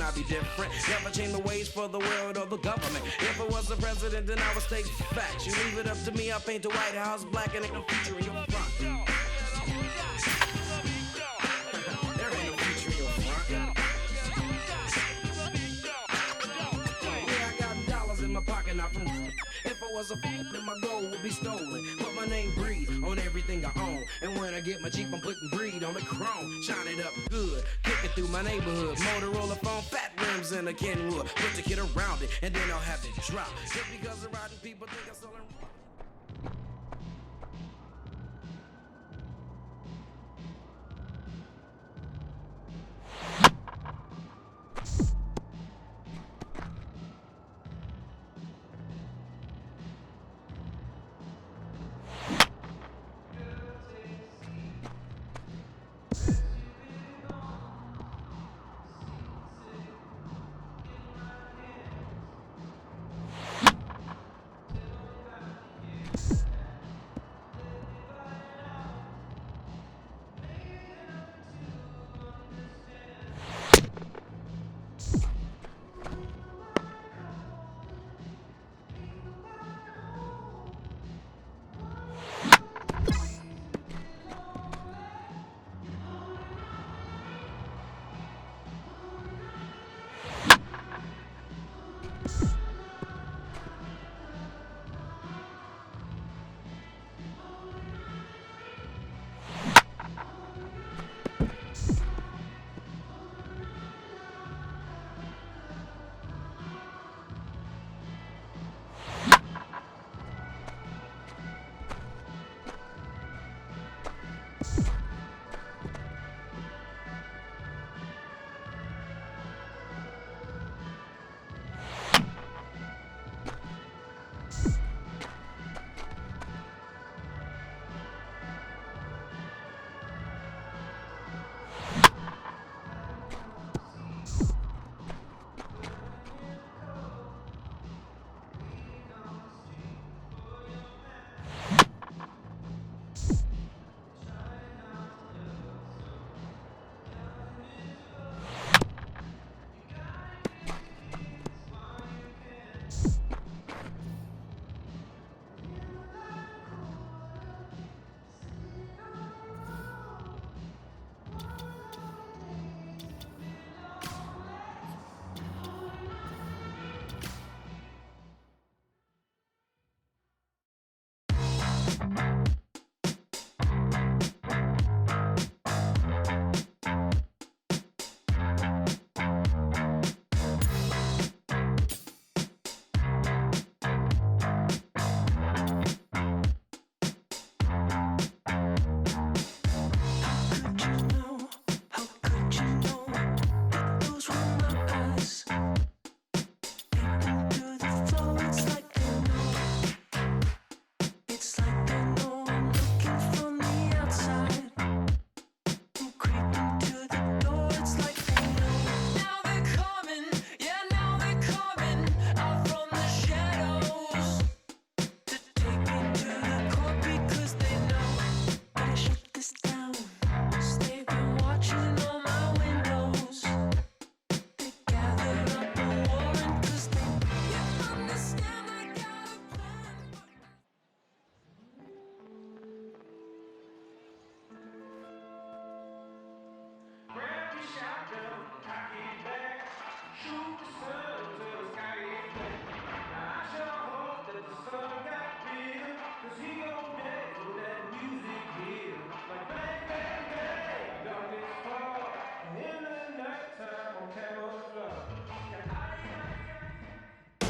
I be different? Never change the ways for the world or the government. If I was the president, then I would state facts. You leave it up to me, I paint the White House black and ain't no future in your front. There ain't no future in your front. Yeah, I got dollars in my pocket, not from. If I was a f***, then my gold would be stolen. But my name breed on everything I own. And when I get my Jeep, I'm putting breed on the chrome. Shine it up good, kick it through my neighborhood. Motorola phone, fat rims and a Kenwood. Put the kid around it, and then I'll have it drop. Just because the riding people think I'm selling.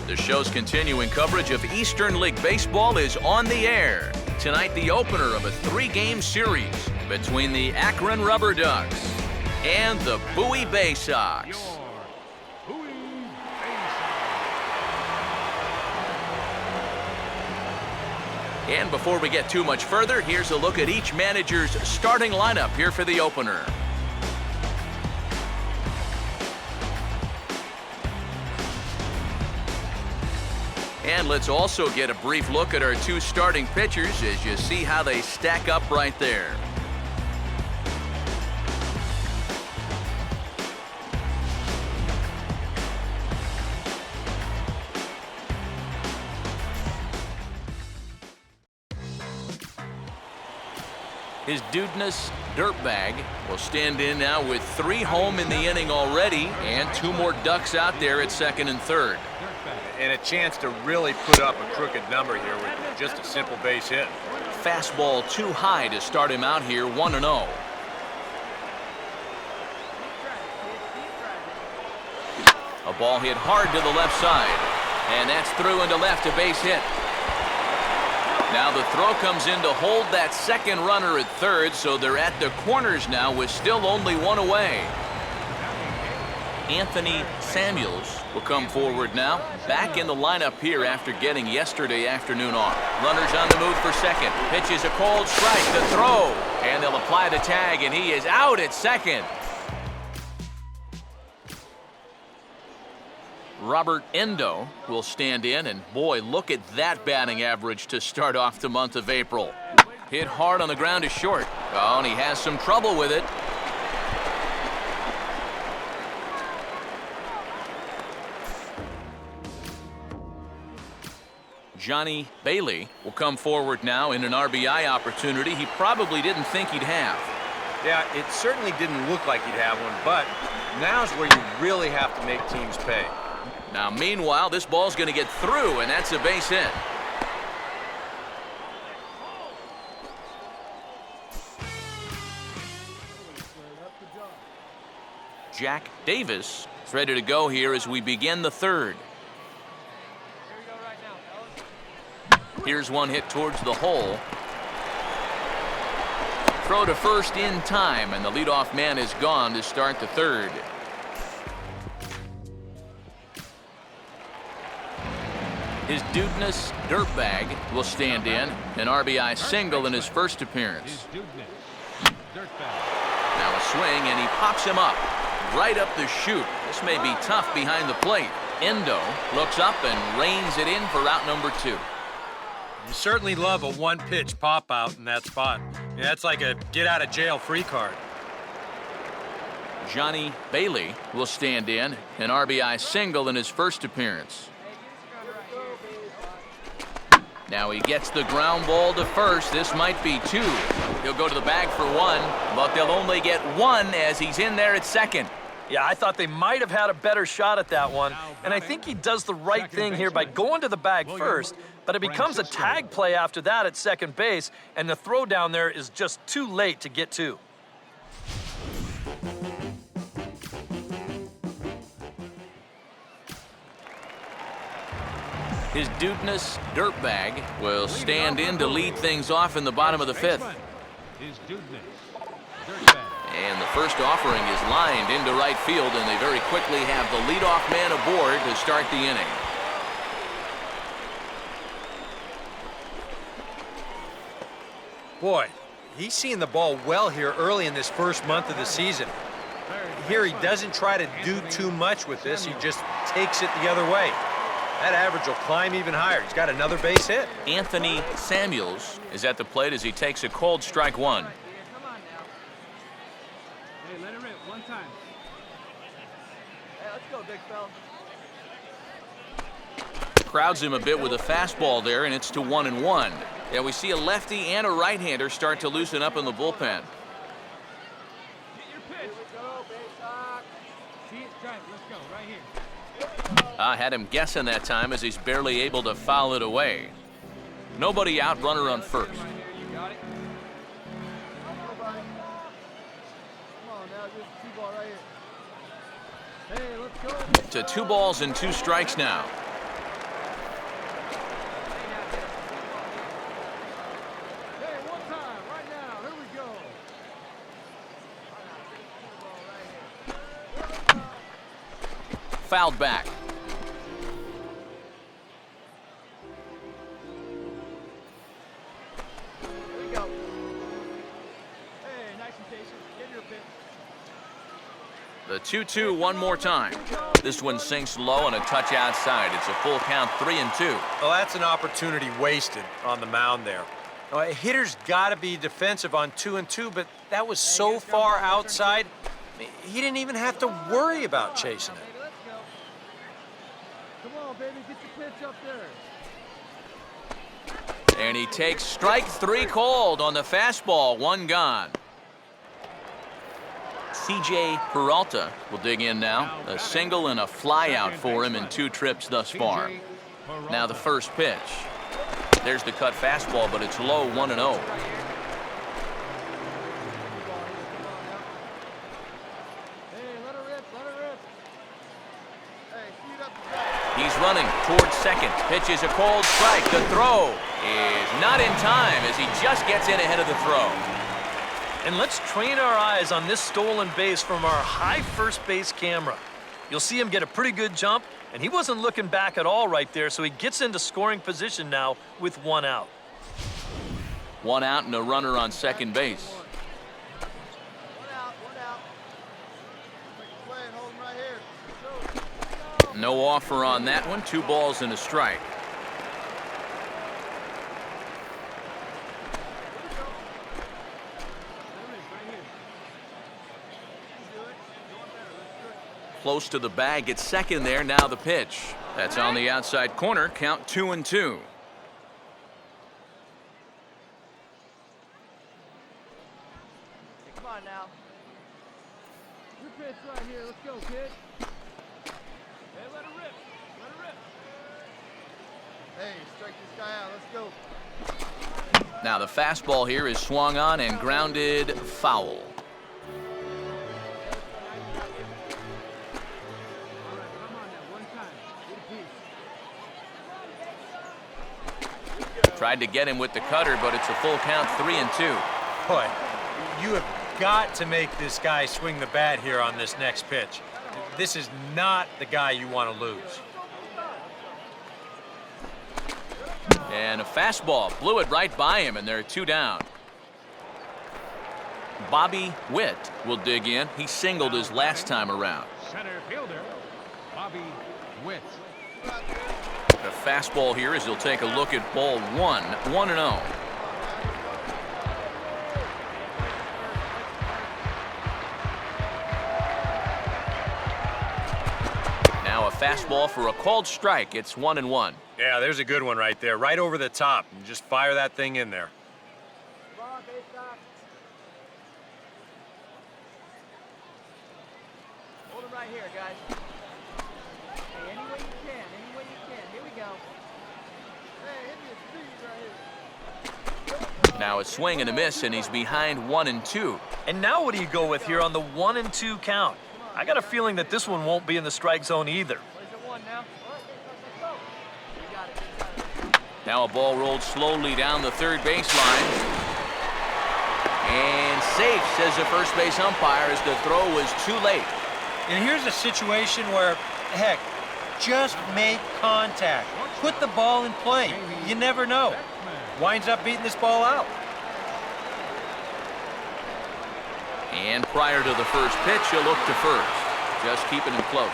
The show's continuing coverage of Eastern League Baseball is on the air. Tonight, the opener of a 3-game series between the Akron Rubber Ducks and the Bowie Bay Sox. And before we get too much further, here's a look at each manager's starting lineup here for the opener. And let's also get a brief look at our two starting pitchers as you see how they stack up right there. His Dudeness Dirtbag will stand in now with 3 home in the inning already and 2 more ducks out there at second and third. And a chance to really put up a crooked number here with just a simple base hit. Fastball too high to start him out here 1-0. A ball hit hard to the left side. And that's through into left, a base hit. Now the throw comes in to hold that second runner at third, so they're at the corners now with still only 1 away. Anthony Samuels will come forward now, back in the lineup here after getting yesterday afternoon off. Runners on the move for second. Pitches a cold strike, the throw, and they'll apply the tag, and he is out at second. Robert Endo will stand in, and boy, look at that batting average to start off the month of April. Hit hard on the ground to short. Oh, and he has some trouble with it. Johnny Bailey will come forward now in an RBI opportunity he probably didn't think he'd have. Yeah, it certainly didn't look like he'd have one, but now's where you really have to make teams pay. Now, meanwhile, this ball's going to get through, and that's a base hit. Jack Davis is ready to go here as we begin the third. Here's one hit towards the hole. Throw to first in time, and the leadoff man is gone to start the third. His Dudeness Dirtbag will stand in, an RBI single in his first appearance. Now a swing, and he pops him up, right up the chute. This may be tough behind the plate. Endo looks up and reins it in for route number 2. You certainly love a one-pitch pop-out in that spot. Yeah, that's like a get-out-of-jail-free card. Johnny Bailey will stand in, an RBI single in his first appearance. Now he gets the ground ball to first. This might be 2. He'll go to the bag for 1, but they'll only get 1 as he's in there at second. Yeah, I thought they might have had a better shot at that one, and I think he does the right thing here by going to the bag first, but it becomes a tag play after that at second base, and the throw down there is just too late to get to. His Dudeness Dirtbag will stand in to lead things off in the bottom of the 5th. And the first offering is lined into right field, and they very quickly have the leadoff man aboard to start the inning. Boy, he's seeing the ball well here early in this first month of the season. Here he doesn't try to do too much with this. He just takes it the other way. That average will climb even higher. He's got another base hit. Anthony Samuels is at the plate as he takes a cold strike 1. Hey, let it rip one time. Hey, let's go, big fella. Crowds him a bit with a fastball there, and it's to 1-1. Yeah, we see a lefty and a right-hander start to loosen up in the bullpen. Get your pitch. Here we go, big sock. See it, strike. Let's go, right here. I had him guessing that time as he's barely able to foul it away. Nobody out, runner on first. Right here, you got it. Come on, buddy. Come on, now just 2-ball right here. Hey, let's go. To 2 balls and 2 strikes now. Hey, one time, right now. Here we go. Fouled back. Here we go. Hey, nice and patient. Get your pitch. The 2-2 one more time. This one sinks low and a touch outside. It's a full count, 3-2. Well, that's an opportunity wasted on the mound there. Now, a hitter's got to be defensive on 2-2, but that was so far outside, he didn't even have to worry about chasing it. Let's go. Come on, baby, get your pitch up there. And he takes strike 3 called on the fastball, 1 gone. C.J. Peralta will dig in now. A single and a fly out for him in 2 trips thus far. Now the first pitch. There's the cut fastball, but it's low, 1-0. He's running towards second. Pitch is a cold strike. The throw is not in time as he just gets in ahead of the throw. And let's train our eyes on this stolen base from our high first base camera. You'll see him get a pretty good jump, and he wasn't looking back at all right there, so he gets into scoring position now with 1 out. 1 out and a runner on second base. One out. Make a play and hold him right here. No offer on that one. 2 balls and a strike. Close to the bag, it's second there. Now the pitch. That's on the outside corner. Count 2-2. Come on now. Your pitch right here. Let's go, kid. Hey, let it rip. Hey, strike this guy out. Let's go. Now the fastball here is swung on and grounded foul. Tried to get him with the cutter, but it's a full count, 3-2. Boy, you have got to make this guy swing the bat here on this next pitch. This is not the guy you want to lose. And a fastball blew it right by him, and they're 2 down. Bobby Witt will dig in. He singled his last time around. Center fielder, Bobby Witt. The fastball here as he'll take a look at ball 1, 1-0. Now a fastball for a called strike. It's 1-1. Yeah, there's a good one right there, right over the top. And just fire that thing in there. Hold him right here, guys. Hey, any way you can. Here we go. Hey, hit me a speed right here. Now a swing and a miss, and he's behind 1-2. And now what do you go with here on the 1-2 count? I got a feeling that this one won't be in the strike zone either. Plays at 1 now. Let's go. You got it. Now a ball rolled slowly down the third baseline. And safe, says the first base umpire, as the throw was too late. And here's a situation where, heck, just make contact. Put the ball in play. You never know. Winds up beating this ball out. And prior to the first pitch, he'll look to first. Just keeping him close.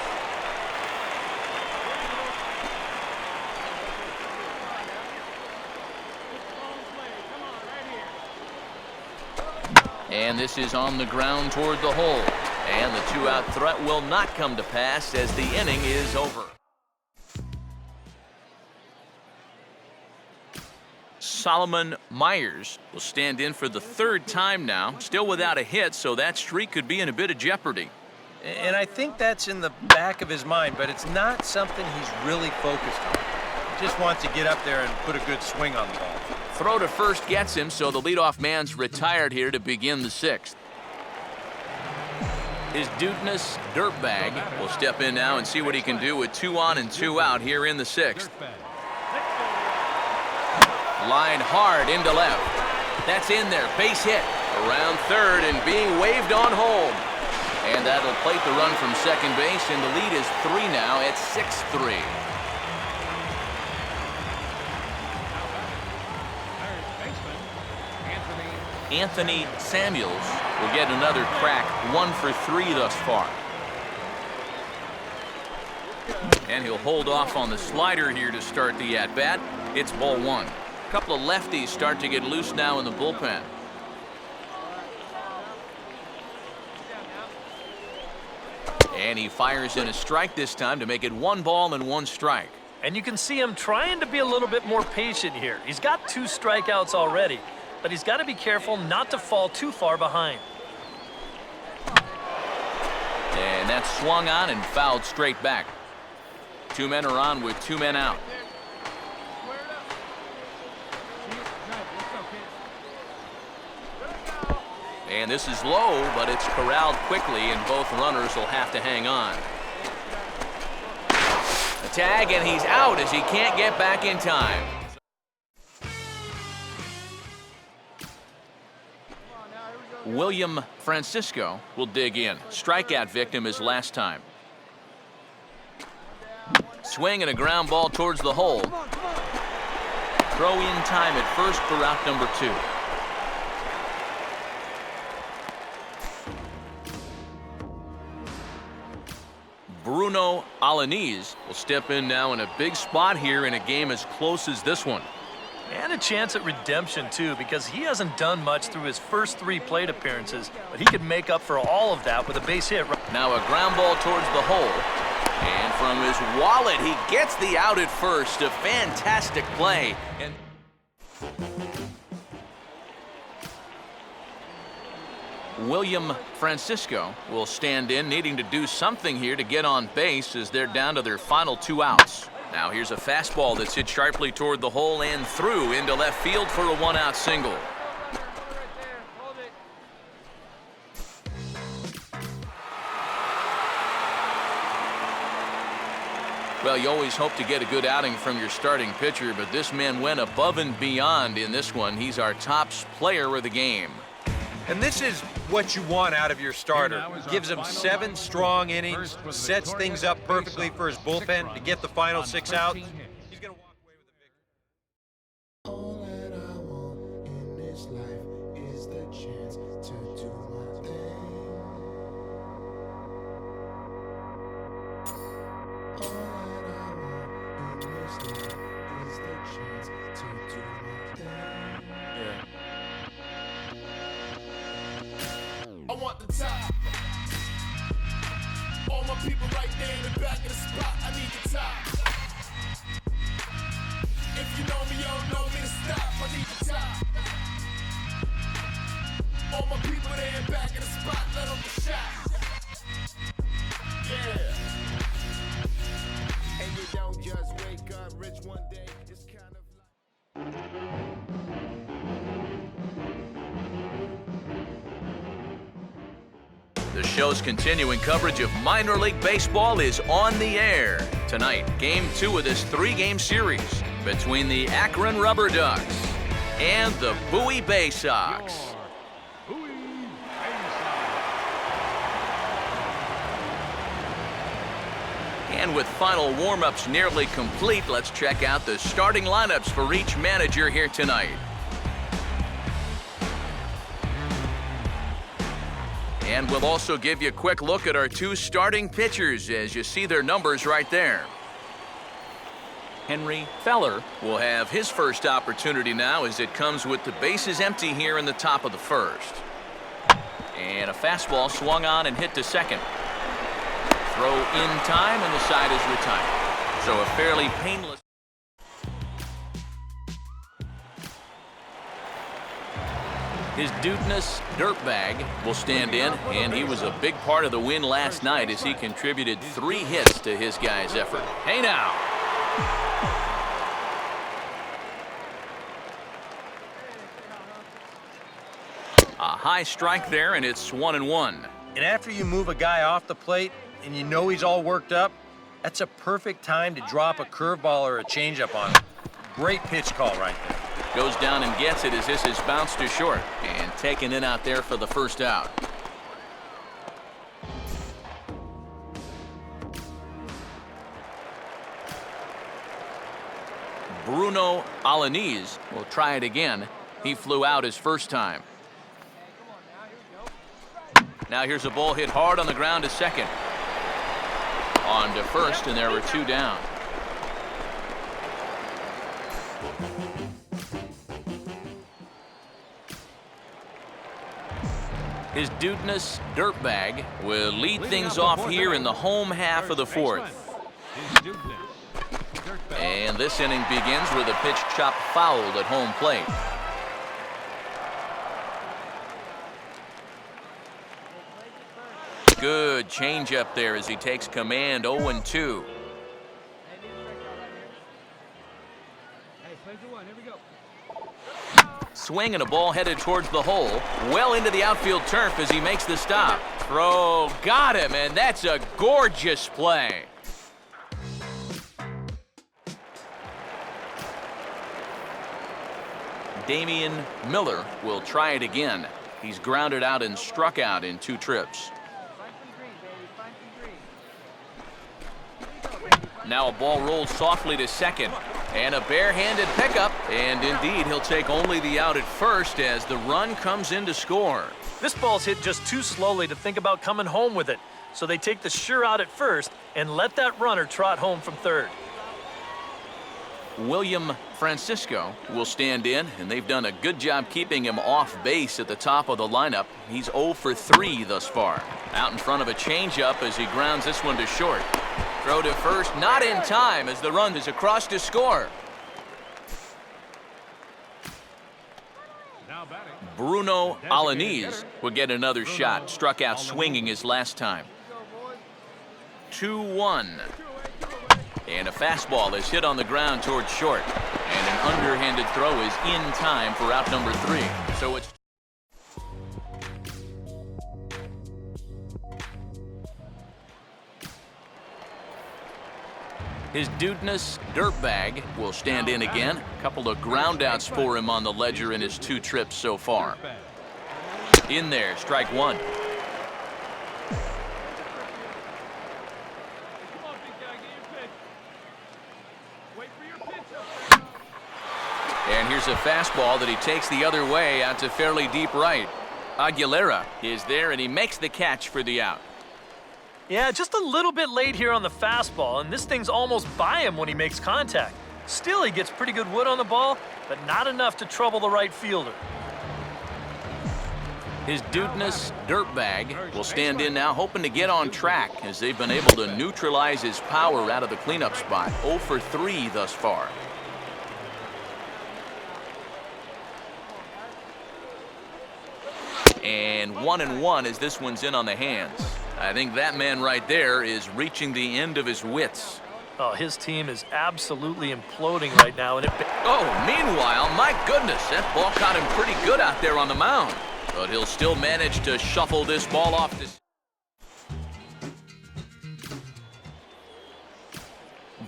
And this is on the ground toward the hole. And the 2-out threat will not come to pass as the inning is over. Solomon Myers will stand in for the 3rd time now, still without a hit, so that streak could be in a bit of jeopardy. And I think that's in the back of his mind, but it's not something he's really focused on. He just wants to get up there and put a good swing on the ball. Throw to first gets him, so the leadoff man's retired here to begin the 6th. His Dudeness Dirtbag will step in now and see what he can do with 2 on and 2 out here in the 6th. Line hard into left. That's in there. Base hit. Around third and being waved on home. And that'll plate the run from second base, and the lead is 3 now at 6-3. Anthony Samuels will get another crack, 1 for 3 thus far. And he'll hold off on the slider here to start the at-bat. It's ball 1. A couple of lefties start to get loose now in the bullpen. And he fires in a strike this time to make it 1 ball and 1 strike. And you can see him trying to be a little bit more patient here. He's got 2 strikeouts already, but he's got to be careful not to fall too far behind. And that's swung on and fouled straight back. 2 men are on with 2 men out. And this is low, but it's corralled quickly, and both runners will have to hang on. A tag, and he's out as he can't get back in time. William Francisco will dig in. Strikeout victim his last time. Swing and a ground ball towards the hole. Throw in time at first for out number 2. Bruno Alaniz will step in now in a big spot here in a game as close as this one. And a chance at redemption, too, because he hasn't done much through his first 3 plate appearances, but he could make up for all of that with a base hit. Now a ground ball towards the hole. And from his wallet, he gets the out at first. A fantastic play. And William Francisco will stand in, needing to do something here to get on base as they're down to their final 2 outs. Now here's a fastball that's hit sharply toward the hole and through into left field for a 1-out single. Well, you always hope to get a good outing from your starting pitcher, but this man went above and beyond in this one. He's our top player of the game. And this is what you want out of your starter. Gives him 7 strong innings, sets things up perfectly for his bullpen to get the final 6 out. He's going to walk away with a victory. All that I want in this life is the chance to do my thing. All that I want in this life is the chance to do my thing. Yeah. I want the top. All my people right there in the back of the spot. I need the top. If you know me, you don't know me to stop. I need the top. All my people there in back of the spot. Let them get shot. Yeah. And you don't just wake up rich one day. It's kind of like... The show's continuing coverage of minor league baseball is on the air. Tonight, game 2 of this 3-game series between the Akron Rubber Ducks and the Bowie Bay Sox. And with final warm-ups nearly complete, let's check out the starting lineups for each manager here tonight. And we'll also give you a quick look at our 2 starting pitchers as you see their numbers right there. Henry Feller will have his first opportunity now as it comes with the bases empty here in the top of the first. And a fastball swung on and hit to second. Throw in time and the side is retired. So a fairly painless... His Dudeness dirtbag will stand in, and he was a big part of the win last night as he contributed 3 hits to his guys' effort. Hey now! A high strike there, and it's 1-1. And after you move a guy off the plate and you know he's all worked up, that's a perfect time to drop a curveball or a changeup on him. Great pitch call right there. Goes down and gets it as this is bounced to short and taken in out there for the first out. Bruno Alaniz will try it again. He flew out his first time. Now here's a ball hit hard on the ground to second. On to first, and there were 2 down. His Dudeness dirtbag will lead things off here in the home half of the 4th. And this inning begins with a pitch chop fouled at home plate. Good changeup there as he takes command. 0-2. Swing and a ball headed towards the hole. Well into the outfield turf as he makes the stop. Throw got him, and that's a gorgeous play. Damian Miller will try it again. He's grounded out and struck out in 2 trips. Now a ball rolls softly to second. And a barehanded pickup. And indeed, he'll take only the out at first as the run comes in to score. This ball's hit just too slowly to think about coming home with it. So they take the sure out at first and let that runner trot home from third. William Francisco will stand in, and they've done a good job keeping him off base at the top of the lineup. He's 0 for 3 thus far. Out in front of a changeup as he grounds this one to short. Throw to first, not in time as the run is across to score. Bruno Alaniz will get another shot. Struck out swinging his last time. 2-1. And a fastball is hit on the ground towards short. And an underhanded throw is in time for out number 3. So it's his Dudeness Dirtbag will stand in again. A couple of groundouts for him on the ledger in his 2 trips so far. In there, strike 1. And here's a fastball that he takes the other way out to fairly deep right. Aguilera is there, and he makes the catch for the out. Yeah, just a little bit late here on the fastball, and this thing's almost by him when he makes contact. Still, he gets pretty good wood on the ball, but not enough to trouble the right fielder. His Dudeness Dirtbag will stand in now, hoping to get on track as they've been able to neutralize his power out of the cleanup spot. 0 for 3 thus far. And 1-1 as this one's in on the hands. I think that man right there is reaching the end of his wits. Oh, his team is absolutely imploding right now. And meanwhile, my goodness, that ball caught him pretty good out there on the mound. But he'll still manage to shuffle this ball off this.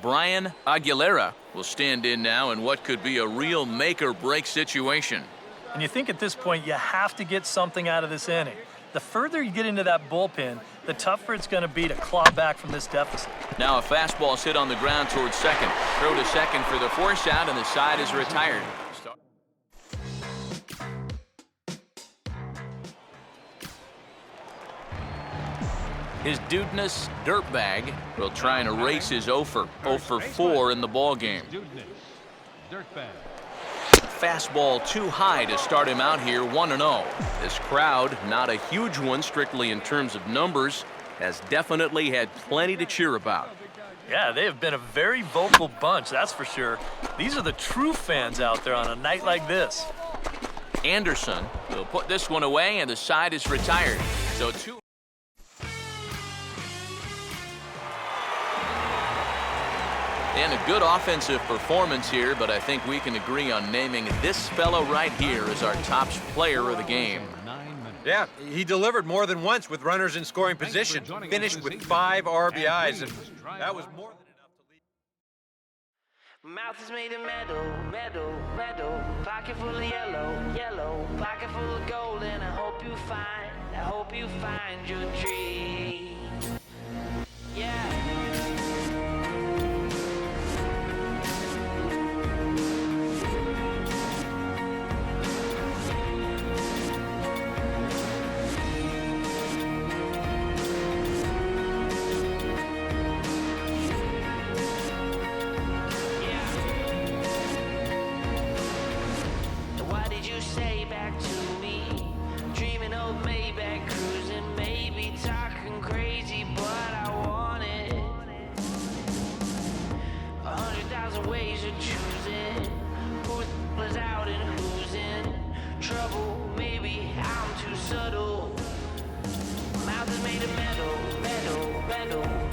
Brian Aguilera will stand in now in what could be a real make-or-break situation. And you think at this point you have to get something out of this inning. The further you get into that bullpen, the tougher it's going to be to claw back from this deficit. Now a fastball is hit on the ground towards second. Throw to second for the force out, and the side is retired. His Dudeness Dirtbag will try and erase his 0 for 4 in the ball game. Fastball too high to start him out here, 1-0. This crowd, not a huge one strictly in terms of numbers, has definitely had plenty to cheer about. Yeah, they have been a very vocal bunch, that's for sure. These are the true fans out there on a night like this. Anderson will put this one away, and the side is retired. So 2. And a good offensive performance here, but I think we can agree on naming this fellow right here as our top player of the game. Yeah, he delivered more than once with runners in scoring position. Finished with 5 RBIs, and that was more than enough to lead. Mouth is made of metal. Pocket full of yellow. Pocket full of gold, and I hope you find your dream. Yeah. $100 thousand ways of choosing. Who is out and who's in trouble? Maybe I'm too subtle. Mouth is made of metal, metal, metal.